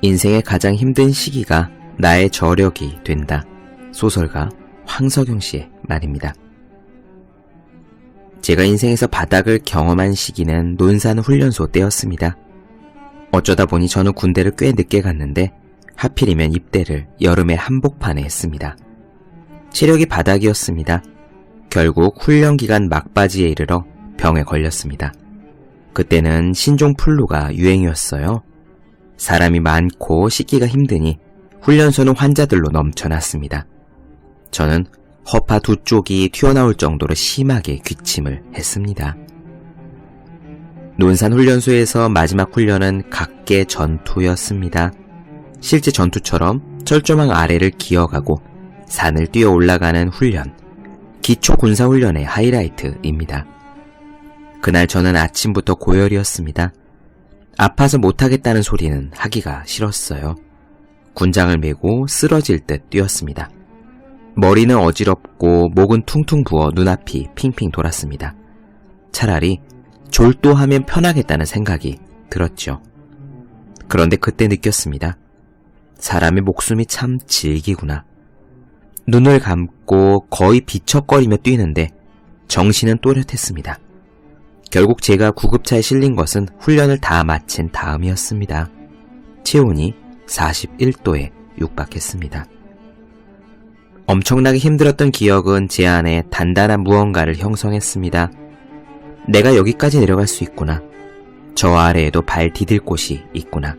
인생의 가장 힘든 시기가 나의 저력이 된다. 소설가 황석영 씨의 말입니다. 제가 인생에서 바닥을 경험한 시기는 논산훈련소 때였습니다. 어쩌다 보니 저는 군대를 꽤 늦게 갔는데 하필이면 입대를 여름의 한복판에 했습니다. 체력이 바닥이었습니다. 결국 훈련기간 막바지에 이르러 병에 걸렸습니다. 그때는 신종플루가 유행이었어요. 사람이 많고 씻기가 힘드니 훈련소는 환자들로 넘쳐났습니다. 저는 허파 두 쪽이 튀어나올 정도로 심하게 기침을 했습니다. 논산훈련소에서 마지막 훈련은 각계 전투였습니다. 실제 전투처럼 철조망 아래를 기어가고 산을 뛰어 올라가는 훈련, 기초군사훈련의 하이라이트입니다. 그날 저는 아침부터 고열이었습니다. 아파서 못하겠다는 소리는 하기가 싫었어요. 군장을 메고 쓰러질 듯 뛰었습니다. 머리는 어지럽고 목은 퉁퉁 부어 눈앞이 핑핑 돌았습니다. 차라리 졸도하면 편하겠다는 생각이 들었죠. 그런데 그때 느꼈습니다. 사람의 목숨이 참 질기구나. 눈을 감고 거의 비척거리며 뛰는데 정신은 또렷했습니다. 결국 제가 구급차에 실린 것은 훈련을 다 마친 다음이었습니다. 체온이 41도에 육박했습니다. 엄청나게 힘들었던 기억은 제 안에 단단한 무언가를 형성했습니다. 내가 여기까지 내려갈 수 있구나. 저 아래에도 발 디딜 곳이 있구나.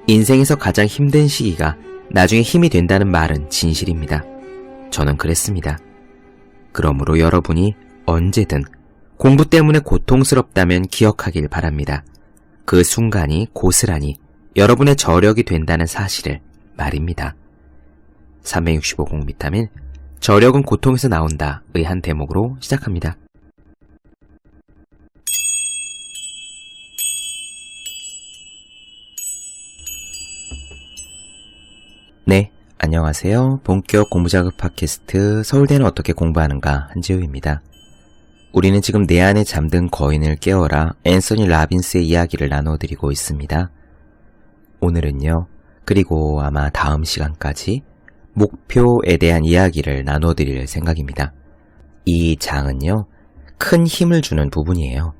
인생에서 가장 힘든 시기가 나중에 힘이 된다는 말은 진실입니다. 저는 그랬습니다. 그러므로 여러분이 언제든 공부 때문에 고통스럽다면 기억하길 바랍니다. 그 순간이 고스란히 여러분의 저력이 된다는 사실을 말입니다. 365 공비타민 저력은 고통에서 나온다의 한 대목으로 시작합니다. 네, 안녕하세요. 본격 공부자극 팟캐스트 서울대는 어떻게 공부하는가 한지우입니다. 우리는 지금 내 안에 잠든 거인을 깨워라 앤서니 라빈스의 이야기를 나눠드리고 있습니다. 오늘은요, 그리고 아마 다음 시간까지 목표에 대한 이야기를 나눠드릴 생각입니다. 이 장은요, 큰 힘을 주는 부분이에요.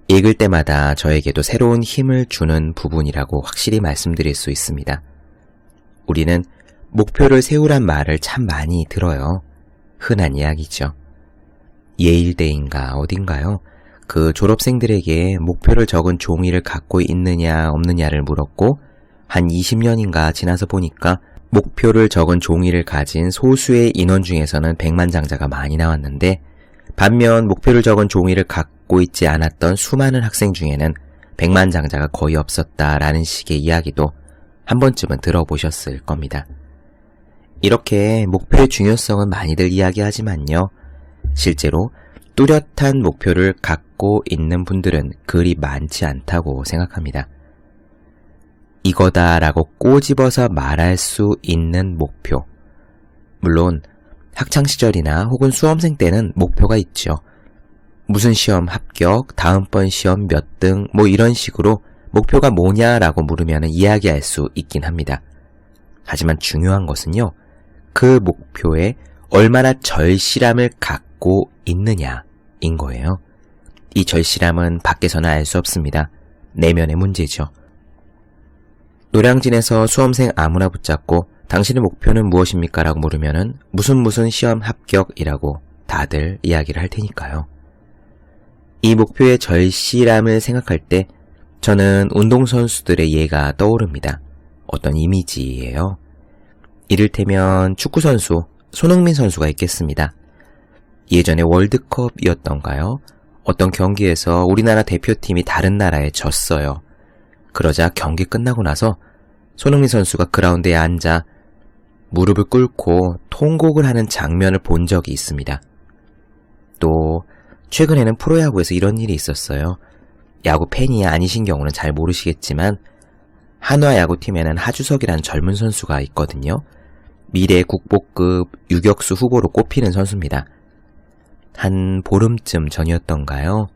읽을 때마다 저에게도 새로운 힘을 주는 부분이라고 확실히 말씀드릴 수 있습니다. 우리는 목표를 세우란 말을 참 많이 들어요. 흔한 이야기죠. 예일대인가 어딘가요? 그 졸업생들에게 목표를 적은 종이를 갖고 있느냐 없느냐를 물었고 한 20년인가 지나서 보니까 목표를 적은 종이를 가진 소수의 인원 중에서는 백만장자가 많이 나왔는데 반면 목표를 적은 종이를 갖고 있지 않았던 수많은 학생 중에는 백만장자가 거의 없었다라는 식의 이야기도 한 번쯤은 들어보셨을 겁니다. 이렇게 목표의 중요성은 많이들 이야기하지만요. 실제로 뚜렷한 목표를 갖고 있는 분들은 그리 많지 않다고 생각합니다. 이거다라고 꼬집어서 말할 수 있는 목표. 물론 학창시절이나 혹은 수험생 때는 목표가 있죠. 무슨 시험 합격, 다음번 시험 몇 등, 뭐 이런 식으로 목표가 뭐냐라고 물으면 이야기할 수 있긴 합니다. 하지만 중요한 것은요, 그 목표에 얼마나 절실함을 갖고 있느냐인 거예요. 이 절실함은 밖에서는 알 수 없습니다. 내면의 문제죠. 노량진에서 수험생 아무나 붙잡고 당신의 목표는 무엇입니까? 라고 물으면은 무슨 시험 합격이라고 다들 이야기를 할 테니까요. 이 목표의 절실함을 생각할 때 저는 운동선수들의 예가 떠오릅니다. 어떤 이미지예요. 이를테면 축구선수 손흥민 선수가 있겠습니다. 예전에 월드컵이었던가요? 어떤 경기에서 우리나라 대표팀이 다른 나라에 졌어요. 그러자 경기 끝나고 나서 손흥민 선수가 그라운드에 앉아 무릎을 꿇고 통곡을 하는 장면을 본 적이 있습니다. 또 최근에는 프로야구에서 이런 일이 있었어요. 야구 팬이 아니신 경우는 잘 모르시겠지만 한화 야구팀에는 하주석이라는 젊은 선수가 있거든요. 미래 국보급 유격수 후보로 꼽히는 선수입니다. 한 보름쯤 전이었던가요?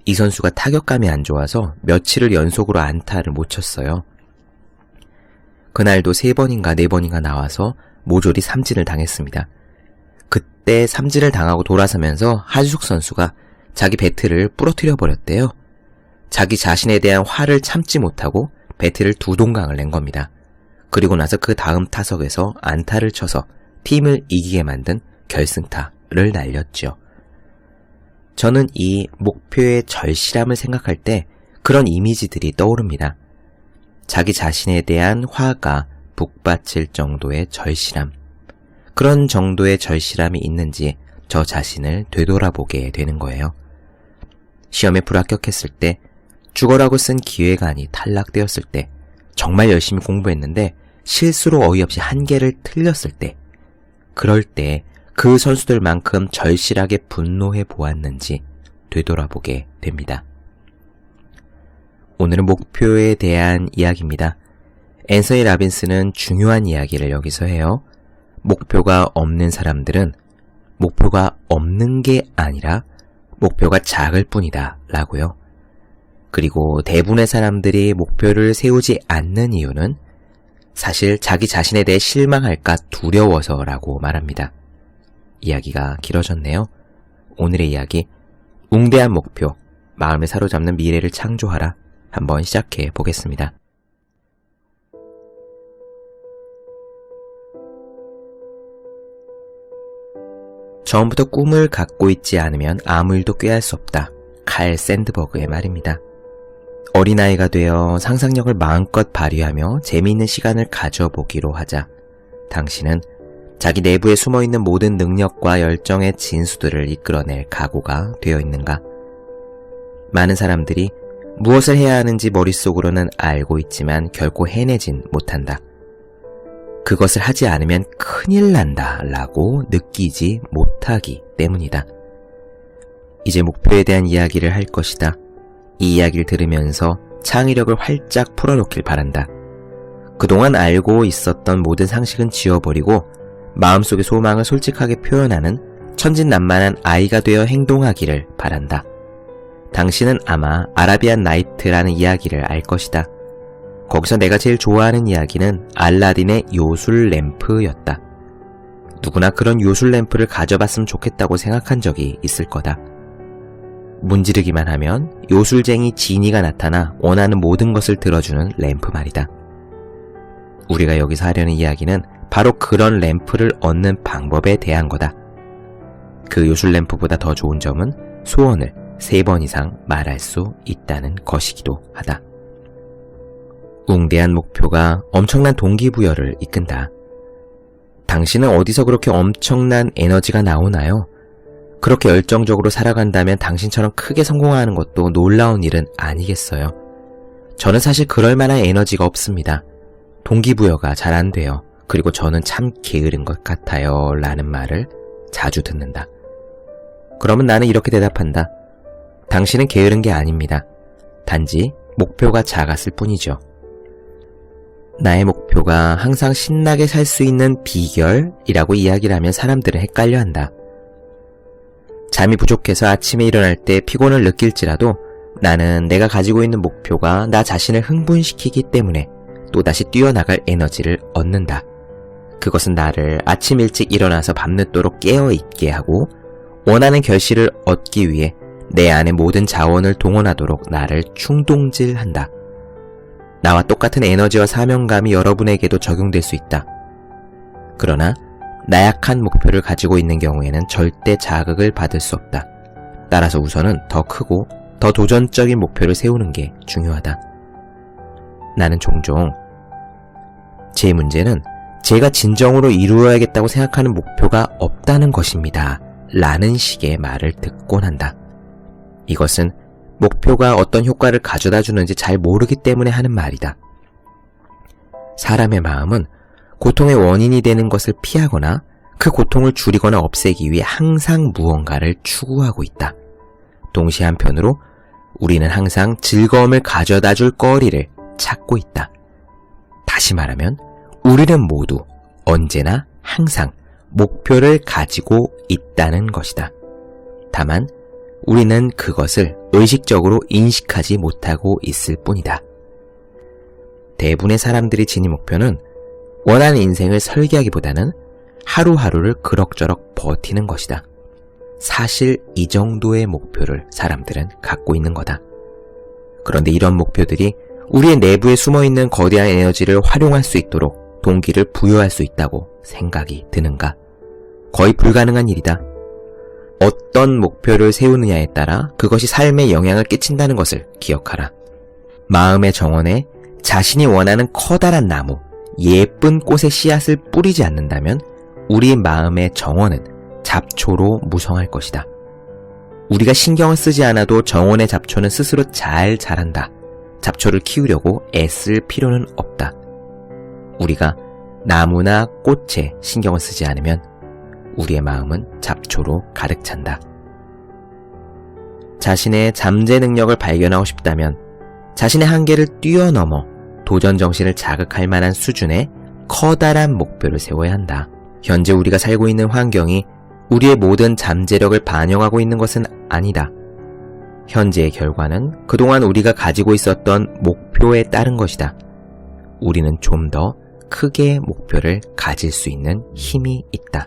이 선수가 타격감이 안 좋아서 며칠을 연속으로 안타를 못 쳤어요. 그날도 3번인가 4번인가 나와서 모조리 삼진을 당했습니다. 그때 삼진을 당하고 돌아서면서 하주석 선수가 자기 배트를 부러뜨려 버렸대요. 자기 자신에 대한 화를 참지 못하고 배트를 2동강을 낸 겁니다. 그리고 나서 그 다음 타석에서 안타를 쳐서 팀을 이기게 만든 결승타를 날렸죠. 저는 이 목표의 절실함을 생각할 때 그런 이미지들이 떠오릅니다. 자기 자신에 대한 화가 북받칠 정도의 절실함. 그런 정도의 절실함이 있는지 저 자신을 되돌아보게 되는 거예요. 시험에 불합격했을 때, 죽어라고 쓴 기획안이 탈락되었을 때, 정말 열심히 공부했는데 실수로 어이없이 한 개를 틀렸을 때, 그럴 때 그 선수들만큼 절실하게 분노해 보았는지 되돌아보게 됩니다. 오늘은 목표에 대한 이야기입니다. 앤서니 라빈스는 중요한 이야기를 여기서 해요. 목표가 없는 사람들은 목표가 없는 게 아니라 목표가 작을 뿐이다 라고요. 그리고 대부분의 사람들이 목표를 세우지 않는 이유는 사실 자기 자신에 대해 실망할까 두려워서라고 말합니다. 이야기가 길어졌네요. 오늘의 이야기, 웅대한 목표, 마음을 사로잡는 미래를 창조하라. 한번 시작해 보겠습니다. 처음부터 꿈을 갖고 있지 않으면 아무 일도 꾀할 수 없다. 칼 샌드버그의 말입니다. 어린아이가 되어 상상력을 마음껏 발휘하며 재미있는 시간을 가져보기로 하자. 당신은 자기 내부에 숨어있는 모든 능력과 열정의 진수들을 이끌어낼 각오가 되어 있는가? 많은 사람들이 무엇을 해야 하는지 머릿속으로는 알고 있지만 결코 해내진 못한다. 그것을 하지 않으면 큰일 난다 라고 느끼지 못하기 때문이다. 이제 목표에 대한 이야기를 할 것이다. 이 이야기를 들으면서 창의력을 활짝 풀어놓길 바란다. 그동안 알고 있었던 모든 상식은 지워버리고 마음속의 소망을 솔직하게 표현하는 천진난만한 아이가 되어 행동하기를 바란다. 당신은 아마 아라비안 나이트라는 이야기를 알 것이다. 거기서 내가 제일 좋아하는 이야기는 알라딘의 요술 램프였다. 누구나 그런 요술 램프를 가져봤으면 좋겠다고 생각한 적이 있을 거다. 문지르기만 하면 요술쟁이 지니가 나타나 원하는 모든 것을 들어주는 램프 말이다. 우리가 여기서 하려는 이야기는 바로 그런 램프를 얻는 방법에 대한 거다. 그 요술 램프보다 더 좋은 점은 소원을 3번 이상 말할 수 있다는 것이기도 하다. 웅대한 목표가 엄청난 동기부여를 이끈다. 당신은 어디서 그렇게 엄청난 에너지가 나오나요? 그렇게 열정적으로 살아간다면 당신처럼 크게 성공하는 것도 놀라운 일은 아니겠어요? 저는 사실 그럴 만한 에너지가 없습니다. 동기부여가 잘 안 돼요. 그리고 저는 참 게으른 것 같아요 라는 말을 자주 듣는다. 그러면 나는 이렇게 대답한다. 당신은 게으른 게 아닙니다. 단지 목표가 작았을 뿐이죠. 나의 목표가 항상 신나게 살 수 있는 비결이라고 이야기를 하면 사람들은 헷갈려한다. 잠이 부족해서 아침에 일어날 때 피곤을 느낄지라도 나는 내가 가지고 있는 목표가 나 자신을 흥분시키기 때문에 또다시 뛰어나갈 에너지를 얻는다. 그것은 나를 아침 일찍 일어나서 밤늦도록 깨어있게 하고 원하는 결실을 얻기 위해 내 안의 모든 자원을 동원하도록 나를 충동질한다. 나와 똑같은 에너지와 사명감이 여러분에게도 적용될 수 있다. 그러나 나약한 목표를 가지고 있는 경우에는 절대 자극을 받을 수 없다. 따라서 우선은 더 크고 더 도전적인 목표를 세우는 게 중요하다. 나는 종종 제 문제는 제가 진정으로 이루어야겠다고 생각하는 목표가 없다는 것입니다. 라는 식의 말을 듣곤 한다. 이것은 목표가 어떤 효과를 가져다 주는지 잘 모르기 때문에 하는 말이다. 사람의 마음은 고통의 원인이 되는 것을 피하거나 그 고통을 줄이거나 없애기 위해 항상 무언가를 추구하고 있다. 동시에 한편으로 우리는 항상 즐거움을 가져다 줄 거리를 찾고 있다. 다시 말하면 우리는 모두 언제나 항상 목표를 가지고 있다는 것이다. 다만 우리는 그것을 의식적으로 인식하지 못하고 있을 뿐이다. 대부분의 사람들이 지닌 목표는 원하는 인생을 설계하기보다는 하루하루를 그럭저럭 버티는 것이다. 사실 이 정도의 목표를 사람들은 갖고 있는 거다. 그런데 이런 목표들이 우리의 내부에 숨어있는 거대한 에너지를 활용할 수 있도록 동기를 부여할 수 있다고 생각이 드는가? 거의 불가능한 일이다. 어떤 목표를 세우느냐에 따라 그것이 삶에 영향을 끼친다는 것을 기억하라. 마음의 정원에 자신이 원하는 커다란 나무, 예쁜 꽃의 씨앗을 뿌리지 않는다면 우리 마음의 정원은 잡초로 무성할 것이다. 우리가 신경을 쓰지 않아도 정원의 잡초는 스스로 잘 자란다. 잡초를 키우려고 애쓸 필요는 없다. 우리가 나무나 꽃에 신경을 쓰지 않으면 우리의 마음은 잡초로 가득 찬다. 자신의 잠재 능력을 발견하고 싶다면 자신의 한계를 뛰어넘어 도전 정신을 자극할 만한 수준의 커다란 목표를 세워야 한다. 현재 우리가 살고 있는 환경이 우리의 모든 잠재력을 반영하고 있는 것은 아니다. 현재의 결과는 그동안 우리가 가지고 있었던 목표에 따른 것이다. 우리는 좀 더 크게 목표를 가질 수 있는 힘이 있다.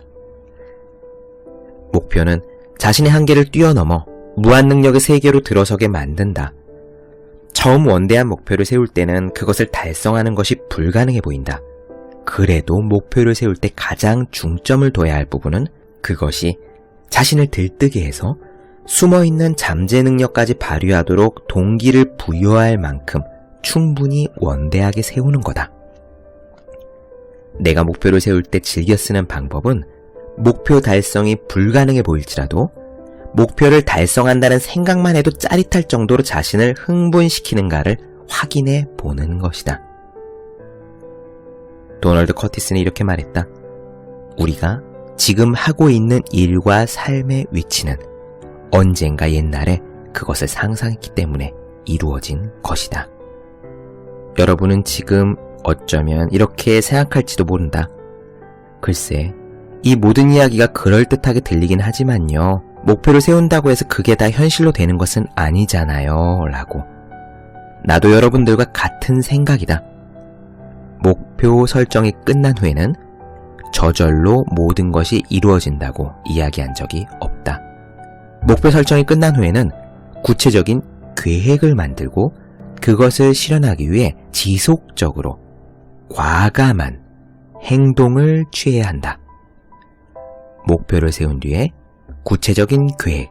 목표는 자신의 한계를 뛰어넘어 무한 능력의 세계로 들어서게 만든다. 처음 원대한 목표를 세울 때는 그것을 달성하는 것이 불가능해 보인다. 그래도 목표를 세울 때 가장 중점을 둬야 할 부분은 그것이 자신을 들뜨게 해서 숨어있는 잠재 능력까지 발휘하도록 동기를 부여할 만큼 충분히 원대하게 세우는 거다. 내가 목표를 세울 때 즐겨 쓰는 방법은 목표 달성이 불가능해 보일지라도 목표를 달성한다는 생각만 해도 짜릿할 정도로 자신을 흥분시키는가를 확인해 보는 것이다. 도널드 커티스는 이렇게 말했다. 우리가 지금 하고 있는 일과 삶의 위치는 언젠가 옛날에 그것을 상상했기 때문에 이루어진 것이다. 여러분은 지금 어쩌면 이렇게 생각할지도 모른다. 글쎄, 이 모든 이야기가 그럴듯하게 들리긴 하지만요. 목표를 세운다고 해서 그게 다 현실로 되는 것은 아니잖아요. 라고. 나도 여러분들과 같은 생각이다. 목표 설정이 끝난 후에는 저절로 모든 것이 이루어진다고 이야기한 적이 없다. 목표 설정이 끝난 후에는 구체적인 계획을 만들고 그것을 실현하기 위해 지속적으로 과감한 행동을 취해야 한다. 목표를 세운 뒤에 구체적인 계획,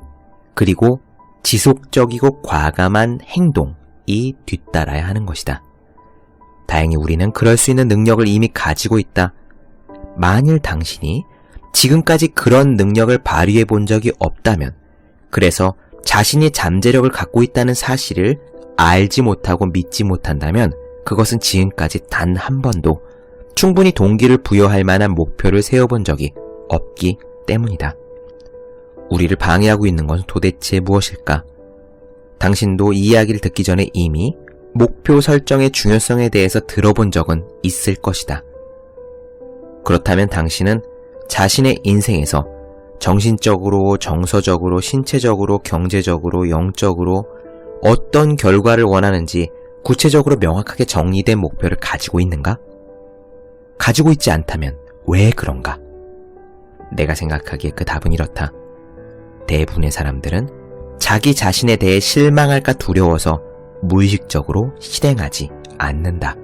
그리고 지속적이고 과감한 행동이 뒤따라야 하는 것이다. 다행히 우리는 그럴 수 있는 능력을 이미 가지고 있다. 만일 당신이 지금까지 그런 능력을 발휘해 본 적이 없다면, 그래서 자신이 잠재력을 갖고 있다는 사실을 알지 못하고 믿지 못한다면 그것은 지금까지 단 한 번도 충분히 동기를 부여할 만한 목표를 세워본 적이 없기 때문이다. 우리를 방해하고 있는 것은 도대체 무엇일까? 당신도 이 이야기를 듣기 전에 이미 목표 설정의 중요성에 대해서 들어본 적은 있을 것이다. 그렇다면 당신은 자신의 인생에서 정신적으로, 정서적으로, 신체적으로, 경제적으로, 영적으로 어떤 결과를 원하는지 구체적으로 명확하게 정리된 목표를 가지고 있는가? 가지고 있지 않다면 왜 그런가? 내가 생각하기에 그 답은 이렇다. 대부분의 사람들은 자기 자신에 대해 실망할까 두려워서 무의식적으로 실행하지 않는다.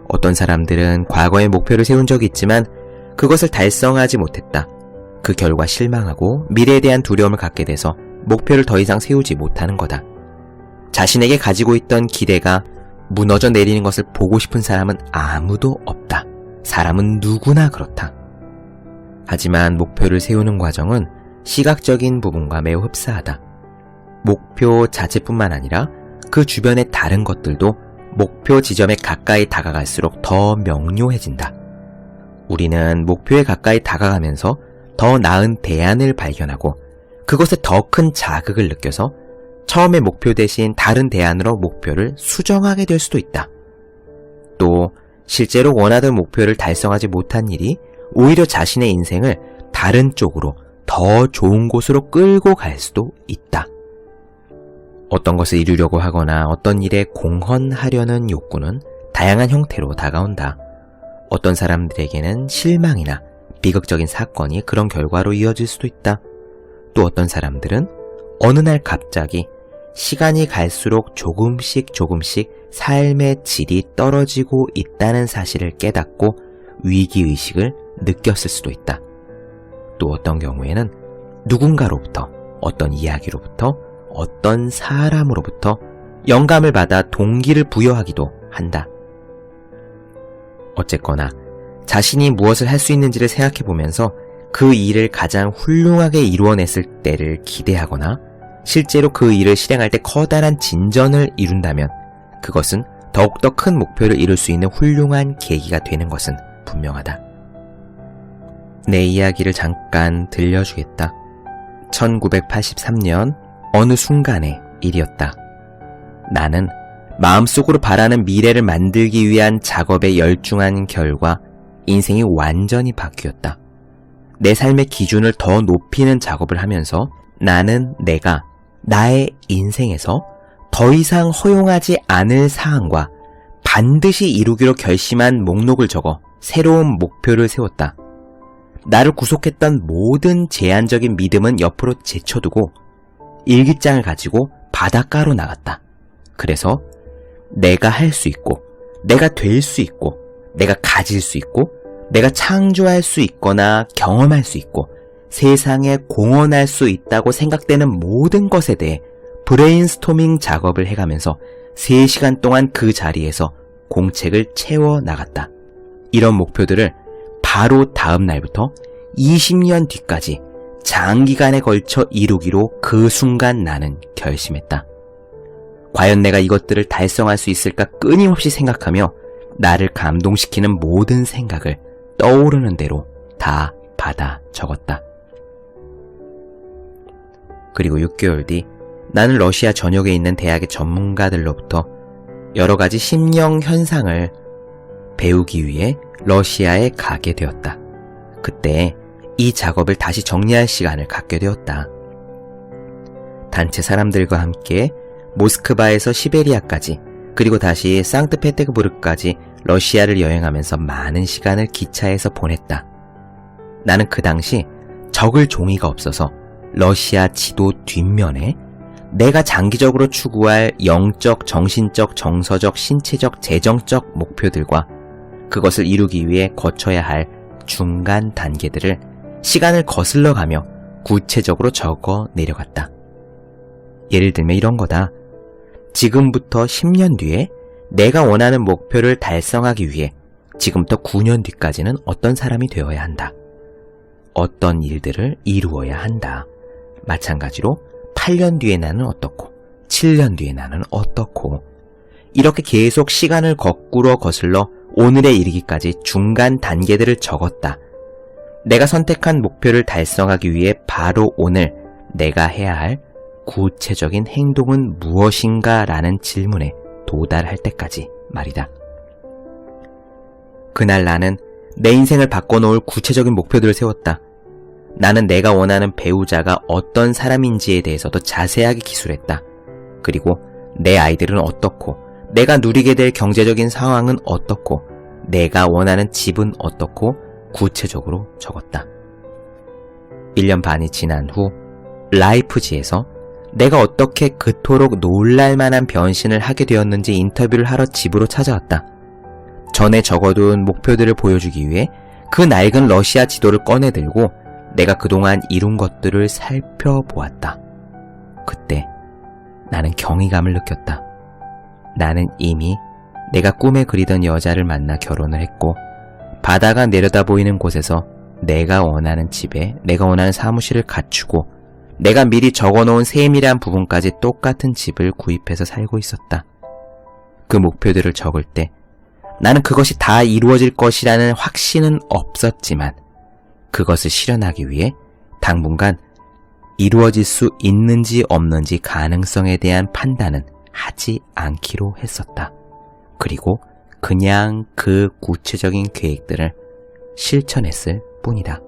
어떤 사람들은 과거에 목표를 세운 적이 있지만 그것을 달성하지 못했다. 그 결과 실망하고 미래에 대한 두려움을 갖게 돼서 목표를 더 이상 세우지 못하는 거다. 자신에게 가지고 있던 기대가 무너져 내리는 것을 보고 싶은 사람은 아무도 없다. 사람은 누구나 그렇다. 하지만 목표를 세우는 과정은 시각적인 부분과 매우 흡사하다. 목표 자체뿐만 아니라 그 주변의 다른 것들도 목표 지점에 가까이 다가갈수록 더 명료해진다. 우리는 목표에 가까이 다가가면서 더 나은 대안을 발견하고 그것에 더 큰 자극을 느껴서 처음의 목표 대신 다른 대안으로 목표를 수정하게 될 수도 있다. 또 실제로 원하던 목표를 달성하지 못한 일이 오히려 자신의 인생을 다른 쪽으로 더 좋은 곳으로 끌고 갈 수도 있다. 어떤 것을 이루려고 하거나 어떤 일에 공헌하려는 욕구는 다양한 형태로 다가온다. 어떤 사람들에게는 실망이나 비극적인 사건이 그런 결과로 이어질 수도 있다. 또 어떤 사람들은 어느 날 갑자기 시간이 갈수록 조금씩 삶의 질이 떨어지고 있다는 사실을 깨닫고 위기의식을 느꼈을 수도 있다. 또 어떤 경우에는 누군가로부터, 어떤 이야기로부터, 어떤 사람으로부터 영감을 받아 동기를 부여하기도 한다. 어쨌거나 자신이 무엇을 할 수 있는지를 생각해보면서 그 일을 가장 훌륭하게 이루어냈을 때를 기대하거나 실제로 그 일을 실행할 때 커다란 진전을 이룬다면 그것은 더욱더 큰 목표를 이룰 수 있는 훌륭한 계기가 되는 것은 분명하다. 내 이야기를 잠깐 들려주겠다. 1983년 어느 순간의 일이었다. 나는 마음속으로 바라는 미래를 만들기 위한 작업에 열중한 결과 인생이 완전히 바뀌었다. 내 삶의 기준을 더 높이는 작업을 하면서 나는 내가 나의 인생에서 더 이상 허용하지 않을 사항과 반드시 이루기로 결심한 목록을 적어 새로운 목표를 세웠다. 나를 구속했던 모든 제한적인 믿음은 옆으로 제쳐두고 일기장을 가지고 바닷가로 나갔다. 그래서 내가 할 수 있고, 내가 될 수 있고, 내가 가질 수 있고, 내가 창조할 수 있거나 경험할 수 있고, 세상에 공헌할 수 있다고 생각되는 모든 것에 대해 브레인스토밍 작업을 해가면서 3시간 동안 그 자리에서 공책을 채워 나갔다. 이런 목표들을 바로 다음 날부터 20년 뒤까지 장기간에 걸쳐 이루기로 그 순간 나는 결심했다. 과연 내가 이것들을 달성할 수 있을까 끊임없이 생각하며 나를 감동시키는 모든 생각을 떠오르는 대로 다 받아 적었다. 그리고 6개월 뒤 나는 러시아 전역에 있는 대학의 전문가들로부터 여러 가지 심령 현상을 배우기 위해 러시아에 가게 되었다. 그때 이 작업을 다시 정리할 시간을 갖게 되었다. 단체 사람들과 함께 모스크바에서 시베리아까지 그리고 다시 상트페테르부르크까지 러시아를 여행하면서 많은 시간을 기차에서 보냈다. 나는 그 당시 적을 종이가 없어서 러시아 지도 뒷면에 내가 장기적으로 추구할 영적, 정신적, 정서적, 신체적, 재정적 목표들과 그것을 이루기 위해 거쳐야 할 중간 단계들을 시간을 거슬러 가며 구체적으로 적어 내려갔다. 예를 들면 이런 거다. 지금부터 10년 뒤에 내가 원하는 목표를 달성하기 위해 지금부터 9년 뒤까지는 어떤 사람이 되어야 한다. 어떤 일들을 이루어야 한다. 마찬가지로 8년 뒤에 나는 어떻고 7년 뒤에 나는 어떻고 이렇게 계속 시간을 거꾸로 거슬러 오늘에 이르기까지 중간 단계들을 적었다. 내가 선택한 목표를 달성하기 위해 바로 오늘 내가 해야 할 구체적인 행동은 무엇인가 라는 질문에 도달할 때까지 말이다. 그날 나는 내 인생을 바꿔놓을 구체적인 목표들을 세웠다. 나는 내가 원하는 배우자가 어떤 사람인지에 대해서도 자세하게 기술했다. 그리고 내 아이들은 어떻고, 내가 누리게 될 경제적인 상황은 어떻고, 내가 원하는 집은 어떻고 구체적으로 적었다. 1년 반이 지난 후 라이프지에서 내가 어떻게 그토록 놀랄만한 변신을 하게 되었는지 인터뷰를 하러 집으로 찾아왔다. 전에 적어둔 목표들을 보여주기 위해 그 낡은 러시아 지도를 꺼내들고 내가 그동안 이룬 것들을 살펴보았다. 그때 나는 경이감을 느꼈다. 나는 이미 내가 꿈에 그리던 여자를 만나 결혼을 했고 바다가 내려다 보이는 곳에서 내가 원하는 집에 내가 원하는 사무실을 갖추고 내가 미리 적어놓은 세밀한 부분까지 똑같은 집을 구입해서 살고 있었다. 그 목표들을 적을 때 나는 그것이 다 이루어질 것이라는 확신은 없었지만 그것을 실현하기 위해 당분간 이루어질 수 있는지 없는지 가능성에 대한 판단은 하지 않기로 했었다. 그리고 그냥 그 구체적인 계획들을 실천했을 뿐이다.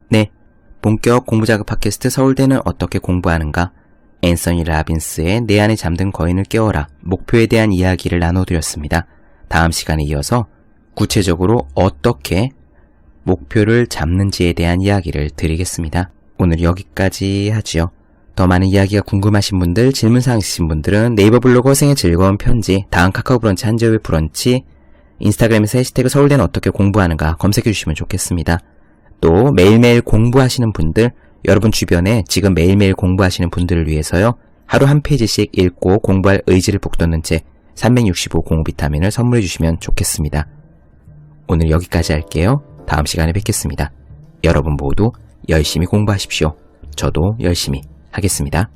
네, 본격 공부자극 팟캐스트 서울대는 어떻게 공부하는가? 앤서니 라빈스의 내 안에 잠든 거인을 깨워라 목표에 대한 이야기를 나눠드렸습니다. 다음 시간에 이어서 구체적으로 어떻게 목표를 잡는지에 대한 이야기를 드리겠습니다. 오늘 여기까지 하지요. 더 많은 이야기가 궁금하신 분들, 질문사항 있으신 분들은 네이버 블로그 허생의 즐거운 편지, 다음 카카오 브런치 한재우의 브런치, 인스타그램에서 해시태그 서울대는 어떻게 공부하는가 검색해 주시면 좋겠습니다. 또 매일매일 공부하시는 분들, 여러분 주변에 지금 매일매일 공부하시는 분들을 위해서요. 하루 한 페이지씩 읽고 공부할 의지를 북돋는 책 365 공부 비타민을 선물해 주시면 좋겠습니다. 오늘 여기까지 할게요. 다음 시간에 뵙겠습니다. 여러분 모두 열심히 공부하십시오. 저도 열심히 하겠습니다.